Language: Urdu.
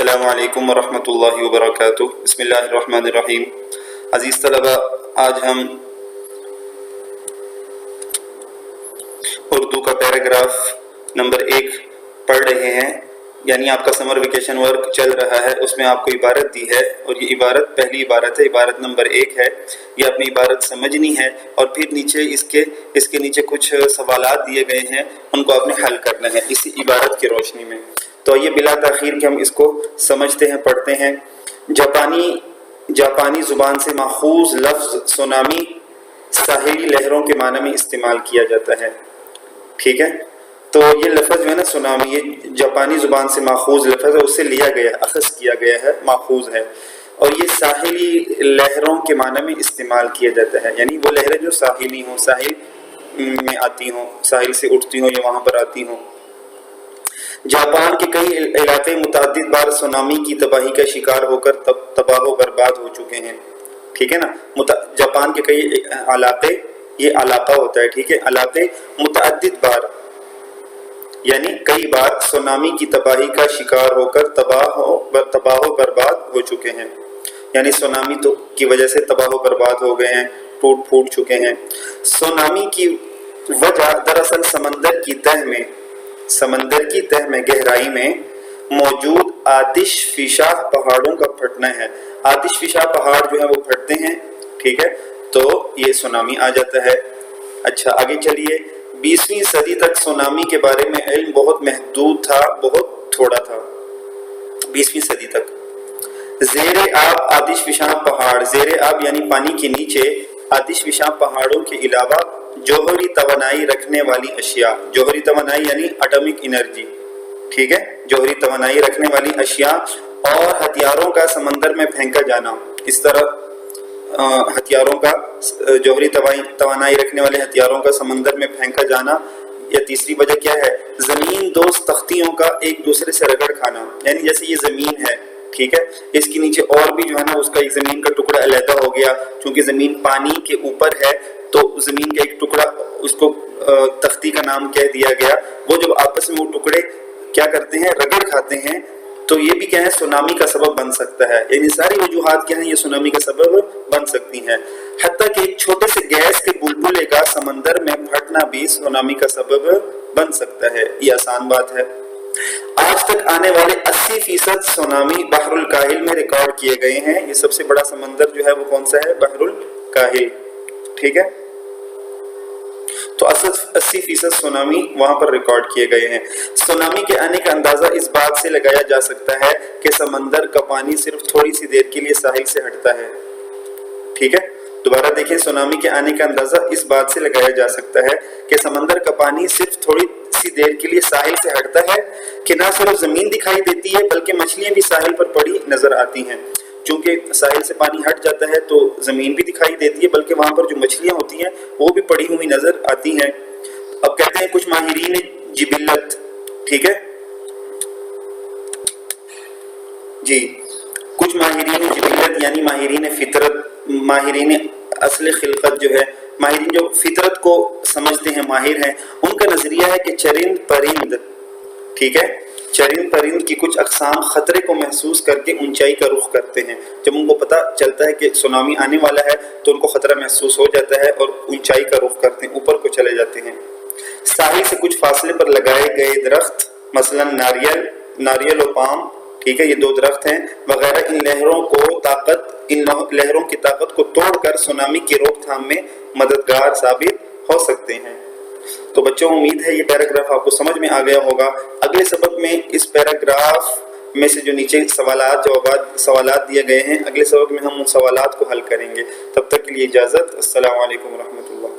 السلام علیکم ورحمۃ اللہ وبرکاتہ۔ بسم اللہ الرحمن الرحیم۔ عزیز طلبہ، آج ہم اردو کا پیراگراف نمبر 1 پڑھ رہے ہیں، یعنی آپ کا سمر ویکیشن ورک چل رہا ہے، اس میں آپ کو عبارت دی ہے اور یہ عبارت پہلی عبارت ہے، عبارت نمبر 1 ہے۔ یہ اپنی عبارت سمجھنی ہے اور پھر نیچے اس کے نیچے کچھ سوالات دیے گئے ہیں، ان کو آپ نے حل کرنا ہے اسی عبارت کی روشنی میں۔ تو یہ بلا تاخیر کہ ہم اس کو سمجھتے ہیں، پڑھتے ہیں۔ جاپانی زبان سے ماخوذ لفظ سونامی ساحلی لہروں کے معنی میں استعمال کیا جاتا ہے، ٹھیک ہے؟ تو یہ لفظ جو ہے نا سونامی، یہ جاپانی زبان سے ماخوذ لفظ ہے، اس سے لیا گیا، اخذ کیا گیا ہے، ماخوذ ہے، اور یہ ساحلی لہروں کے معنی میں استعمال کیا جاتا ہے، یعنی وہ لہریں جو ساحلی ہوں، ساحل میں آتی ہوں، ساحل سے اٹھتی ہوں یا وہاں پر آتی ہوں۔ جاپان کے کئی علاقے متعدد بار سونامی کی تباہی کا شکار ہو کر تباہ و برباد ہو چکے ہیں، ٹھیک ہے نا؟ جاپان کے کئی علاقے، یہ علاقہ ہوتا ہے، ٹھیک ہے، علاقے متعدد بار یعنی کئی بار سونامی کی تباہی کا شکار ہو کر تباہ و برباد ہو چکے ہیں، یعنی سونامی کی وجہ سے تباہ و برباد ہو گئے ہیں، ٹوٹ پھوٹ چکے ہیں۔ سونامی کی وجہ دراصل سمندر کی تہ میں گہرائی میں موجود آتش فشاں پہاڑوں کا پھٹنا ہے۔ آتش فشاں پہاڑ جو ہے وہ پھٹتے ہیں، ٹھیک ہے، تو یہ سونامی آ جاتا ہے۔ اچھا آگے چلیے۔ 20ویں صدی تک سونامی کے بارے میں علم بہت محدود تھا، بہت تھوڑا تھا۔ 20ویں صدی تک زیر آب آتش فشاں پہاڑ، زیر آب یعنی پانی کے نیچے آتش فشاں پہاڑوں کے علاوہ جوہری توانائی رکھنے والی اشیاء، جوہری توانائی یعنی اٹامک انرجی، ٹھیک ہے، جوہری توانائی رکھنے والی اشیاء اور ہتھیاروں کا سمندر میں پھینکا جانا، اس طرح ہتھیاروں کا، جوہری توانائی رکھنے والے ہتھیاروں کا سمندر میں پھینکا جانا۔ یا تیسری وجہ کیا ہے؟ زمین دوست تختیوں کا ایک دوسرے سے رگڑ کھانا، یعنی جیسے یہ زمین ہے، ٹھیک ہے، اس کے نیچے اور بھی جو ہے نا اس کا ایک زمین کا ٹکڑا علیحدہ ہو گیا، چونکہ زمین پانی کے اوپر ہے تو زمین کا ایک ٹکڑا، اس کو تختی کا نام کہہ دیا گیا، وہ جب آپس میں وہ ٹکڑے کیا کرتے ہیں، رگڑ کھاتے ہیں، تو یہ بھی کیا ہے، سونامی کا سبب بن سکتا ہے۔ یعنی ساری وجوہات کیا ہیں، یہ سونامی کا سبب بن سکتی ہیں۔ حتیٰ کہ ایک چھوٹے سے گیس کے بلبلے کا سمندر میں پھٹنا بھی سونامی کا سبب بن سکتا ہے، یہ آسان بات ہے۔ آج تک آنے والے 80% سونامی بحر الکاہل میں ریکارڈ کیے گئے ہیں۔ یہ سب سے بڑا سمندر جو ہے وہ کون سا ہے؟ بحر الکاہل، ٹھیک ہے، تو 80% سونامی وہاں پر ریکارڈ کیے گئے ہیں۔ سونامی کے آنے کا اندازہ اس بات سے لگایا جا سکتا ہے کہ سمندر کا پانی صرف تھوڑی سی دیر کے لیے ساحل سے ہٹتا ہے، ٹھیک ہے، دوبارہ دیکھیں، سونامی کے آنے کا اندازہ اس بات سے لگایا جا سکتا ہے کہ سمندر کا پانی صرف تھوڑی سی دیر کے لیے ساحل سے ہٹتا ہے، کہ نہ صرف زمین دکھائی دیتی ہے بلکہ مچھلیاں بھی ساحل پر پڑی نظر آتی ہیں۔ چونکہ ساحل سے پانی ہٹ جاتا ہے تو زمین بھی دکھائی دیتی ہے، بلکہ وہاں پر جو مچھلیاں ہوتی ہیں وہ بھی پڑی ہوئی نظر آتی ہیں۔ اب کہتے ہیں کچھ ماہرین جبلت، ٹھیک ہے جی، کچھ ماہرین جبلت یعنی ماہرین فطرت، ماہرین اصل خلقت جو ہے، ماہرین جو فطرت کو سمجھتے ہیں، ماہر ہیں، ان کا نظریہ ہے کہ چرند پرند، ٹھیک ہے، چرند پرند کی کچھ اقسام خطرے کو محسوس کر کے اونچائی کا رخ کرتے ہیں۔ جب ان کو پتہ چلتا ہے کہ سونامی آنے والا ہے تو ان کو خطرہ محسوس ہو جاتا ہے اور اونچائی کا رخ کرتے ہیں، اوپر کو چلے جاتے ہیں۔ ساحل سے کچھ فاصلے پر لگائے گئے درخت، مثلا ناریل و پام، ٹھیک ہے، یہ 2 درخت ہیں وغیرہ، ان لہروں کی طاقت کو توڑ کر سونامی کی روک تھام میں مددگار ثابت ہو سکتے ہیں۔ تو بچوں، امید ہے یہ پیراگراف آپ کو سمجھ میں آ گیا ہوگا۔ اگلے سبق میں اس پیراگراف میں سے جو نیچے سوالات دیے گئے ہیں، اگلے سبق میں ہم ان سوالات کو حل کریں گے۔ تب تک کے لیے اجازت، السلام علیکم ورحمۃ اللہ۔